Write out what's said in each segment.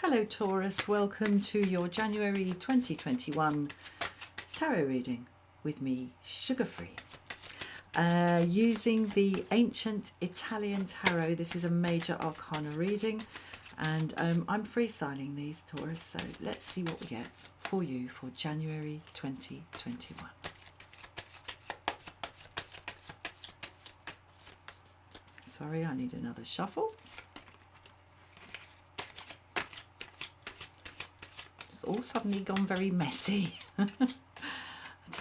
Hello Taurus, welcome to your January 2021 tarot reading with me, Sugar Free. Using the ancient Italian tarot. This is a major arcana reading and I'm freestyling these, Taurus, so let's see what we get for you for January 2021. Sorry, I need another shuffle. All suddenly gone very messy. I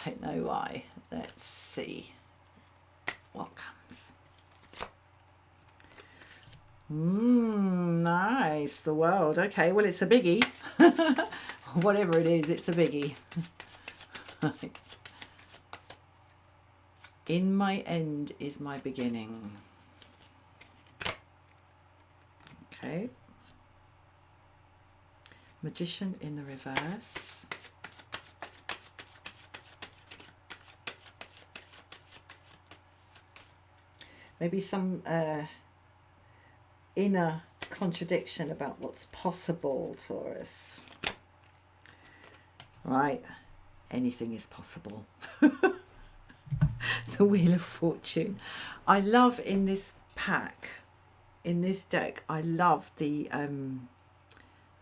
don't know why. Let's see what comes. Nice, the world. Okay, well, it's a biggie. Whatever it is, it's a biggie. In my end is my beginning. Okay. Magician in the reverse. Maybe some inner contradiction about what's possible, Taurus. Right, anything is possible. The Wheel of Fortune. I love in this pack, in this deck, I love the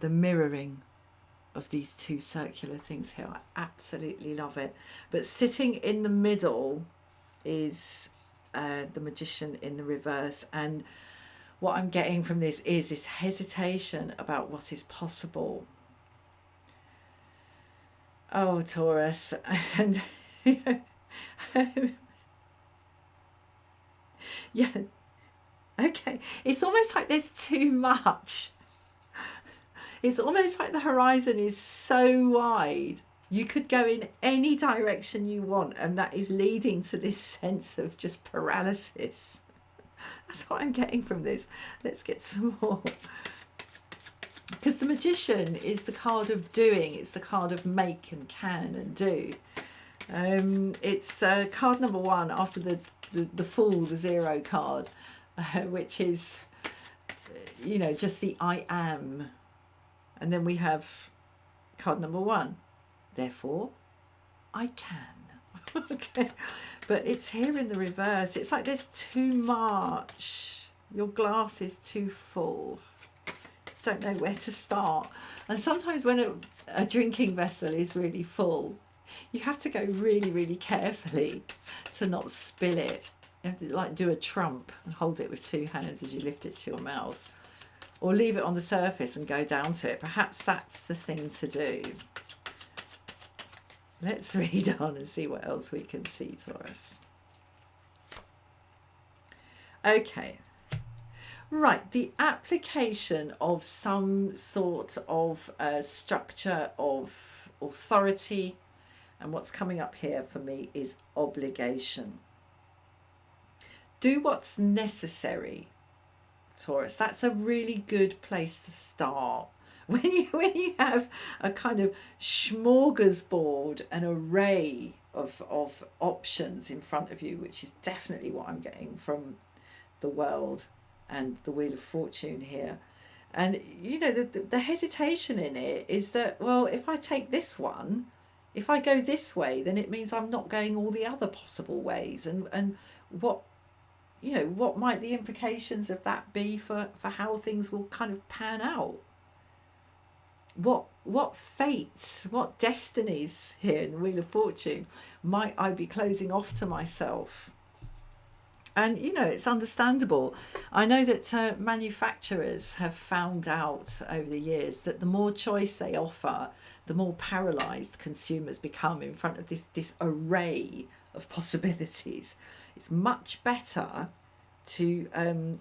mirroring of these two circular things here. I absolutely love it. But sitting in the middle is the Magician in the reverse, and what I'm getting from this is this hesitation about what is possible. Oh, Taurus. And yeah, okay, it's almost like there's too much. It's almost like the horizon is so wide. You could go in any direction you want, and that is leading to this sense of just paralysis. That's what I'm getting from this. Let's get some more. Because the Magician is the card of doing. It's the card of make and can and do. It's card number one after the Fool, the zero card, which is, you know, just the I am. And then we have card number one. Therefore, I can. Okay. But it's here in the reverse. It's like there's too much. Your glass is too full. Don't know where to start. And sometimes when a drinking vessel is really full, you have to go really, really carefully to not spill it. You have to like do a trump and hold it with two hands as you lift it to your mouth. Or leave it on the surface and go down to it. Perhaps that's the thing to do. Let's read on and see what else we can see, Taurus. Okay. Right, the application of some sort of structure of authority. And what's coming up here for me is obligation. Do what's necessary, Taurus. That's a really good place to start. When you have a kind of smorgasbord, an array of options in front of you, which is definitely what I'm getting from the world and the Wheel of Fortune here. And you know, the hesitation in it is that, well, if I take this one, if I go this way, then it means I'm not going all the other possible ways. And what, you know, what might the implications of that be for how things will kind of pan out? What fates, what destinies here in the Wheel of Fortune might I be closing off to myself? And, you know, it's understandable. I know that manufacturers have found out over the years that the more choice they offer, the more paralysed consumers become in front of this array of possibilities. It's much better to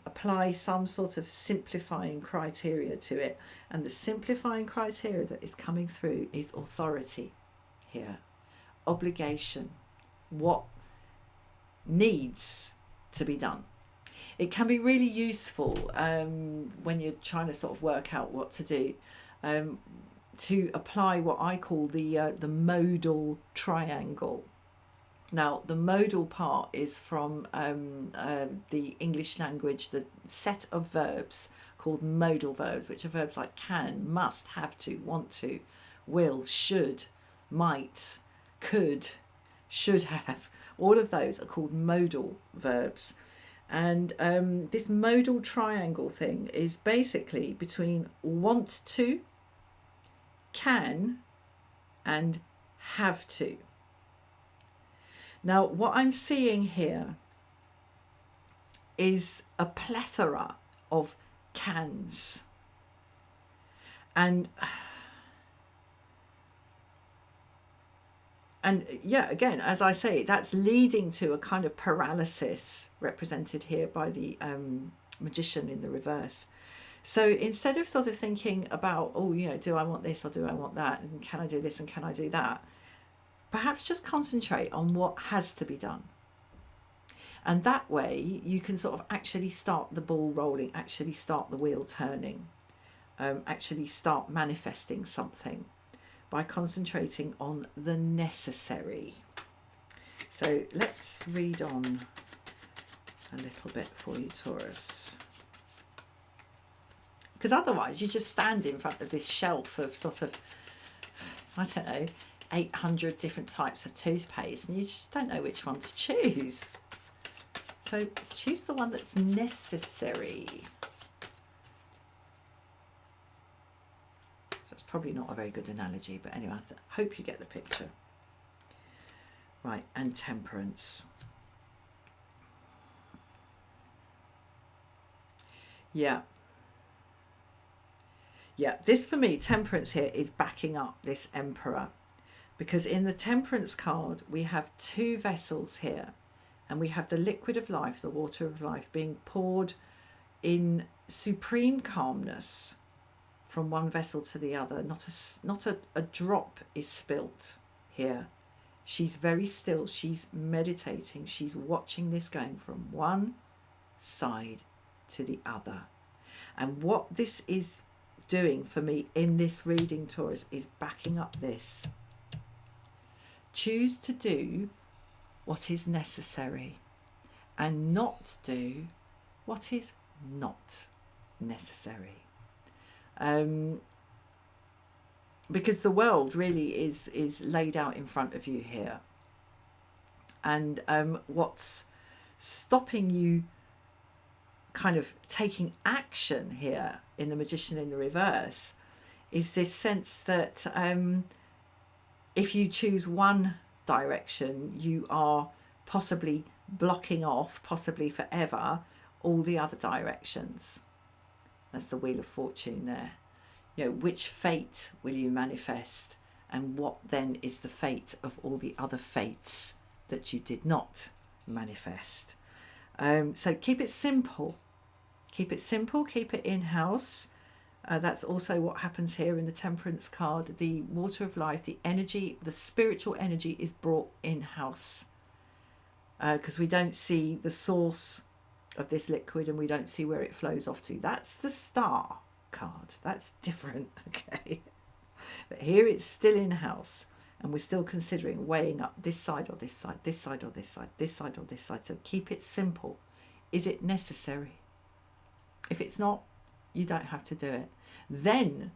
apply some sort of simplifying criteria to it. And the simplifying criteria that is coming through is authority here. Obligation. What needs to be done. It can be really useful when you're trying to sort of work out what to do, to apply what I call the modal triangle. Now, the modal part is from the English language, the set of verbs called modal verbs, which are verbs like can, must, have to, want to, will, should, might, could, should have. All of those are called modal verbs. And this modal triangle thing is basically between want to, can, and have to. Now, what I'm seeing here is a plethora of cans. And yeah, again, as I say, that's leading to a kind of paralysis represented here by the magician in the reverse. So instead of sort of thinking about, oh, you know, do I want this or do I want that? And can I do this and can I do that? Perhaps just concentrate on what has to be done. And that way you can sort of actually start the ball rolling, actually start the wheel turning, actually start manifesting something by concentrating on the necessary. So let's read on a little bit for you, Taurus. Because otherwise you just stand in front of this shelf of sort of, I don't know, 800 different types of toothpaste and you just don't know which one to choose. So choose the one that's necessary. That's probably not a very good analogy, but anyway, I hope you get the picture. Right, and temperance. Yeah. Yeah, this for me, temperance here is backing up this emperor. Because in the temperance card, we have two vessels here. And we have the liquid of life, the water of life, being poured in supreme calmness from one vessel to the other. Not a drop is spilt here. She's very still. She's meditating. She's watching this going from one side to the other. And what this is doing for me in this reading, Taurus, is backing up this. Choose to do what is necessary and not do what is not necessary. Because the world really is laid out in front of you here. And what's stopping you kind of taking action here in the magician in the reverse is this sense that if you choose one direction, you are possibly blocking off, possibly forever, all the other directions. That's the Wheel of Fortune there. You know, which fate will you manifest, and what then is the fate of all the other fates that you did not manifest? So keep it simple. Keep it simple, keep it in-house. That's also what happens here in the temperance card. The water of life, the energy, the spiritual energy is brought in-house. Because we don't see the source of this liquid and we don't see where it flows off to. That's the star card. That's different, okay? But here it's still in-house and we're still considering weighing up this side or this side, this side or this side, this side or this side. So keep it simple. Is it necessary? If it's not, you don't have to do it. Then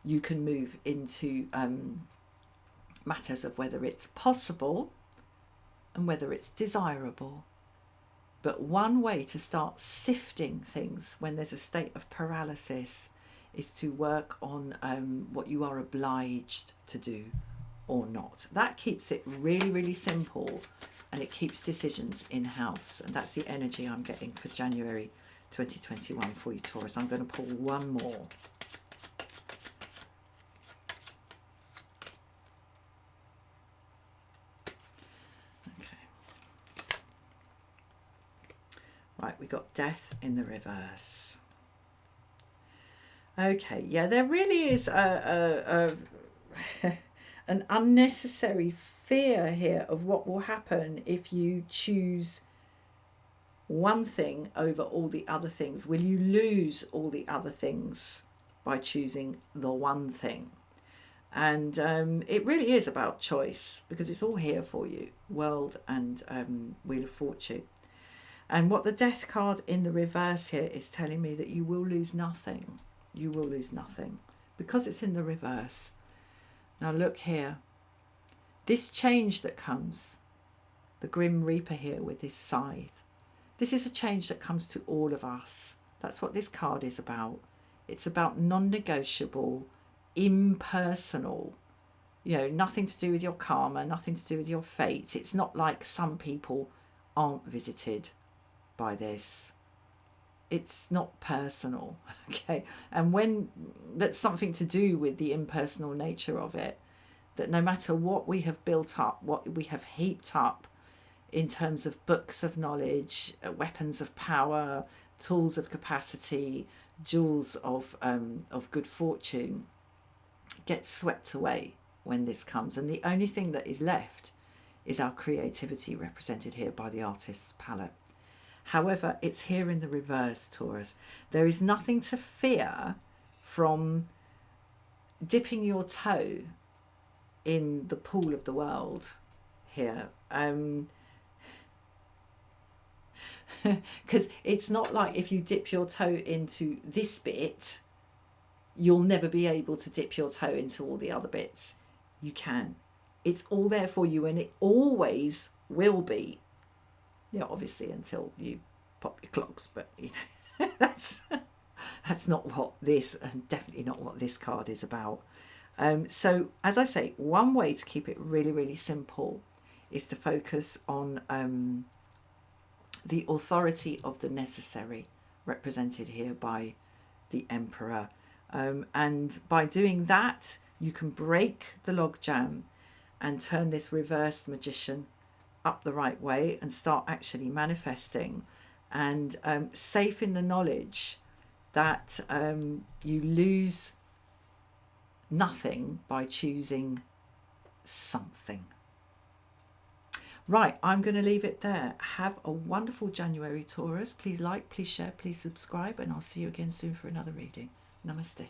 you can move into matters of whether it's possible and whether it's desirable. But one way to start sifting things when there's a state of paralysis is to work on what you are obliged to do or not. That keeps it really, really simple, and it keeps decisions in-house. And that's the energy I'm getting for January 2021 for you, Taurus. I'm going to pull one more. Okay. Right, we got death in the reverse. Okay, yeah, there really is an unnecessary fear here of what will happen if you choose one thing over all the other things. Will you lose all the other things by choosing the one thing? And it really is about choice, because it's all here for you, World and Wheel of Fortune. And what the Death card in the reverse here is telling me, that you will lose nothing. You will lose nothing because it's in the reverse. Now look here. This change that comes, the Grim Reaper here with his scythe, this is a change that comes to all of us. That's what this card is about. It's about non-negotiable, impersonal, nothing to do with your karma, nothing to do with your fate. It's not like some people aren't visited by this. It's not personal, okay? And when that's something to do with the impersonal nature of it, that no matter what we have built up, what we have heaped up in terms of books of knowledge, weapons of power, tools of capacity, jewels of good fortune, gets swept away when this comes. And the only thing that is left is our creativity, represented here by the artist's palette. However, it's here in the reverse, Taurus. There is nothing to fear from dipping your toe in the pool of the world here. Because it's not like if you dip your toe into this bit, you'll never be able to dip your toe into all the other bits. You can. It's all there for you, and it always will be. Obviously until you pop your clogs, but that's not what this, and definitely not what this card is about. So as I say, one way to keep it really, really simple is to focus on the authority of the necessary, represented here by the Emperor. And by doing that, you can break the logjam and turn this reversed magician up the right way and start actually manifesting, and safe in the knowledge that you lose nothing by choosing something. Right, I'm going to leave it there. Have a wonderful January, Taurus. Please like, please share, please subscribe, and I'll see you again soon for another reading. Namaste.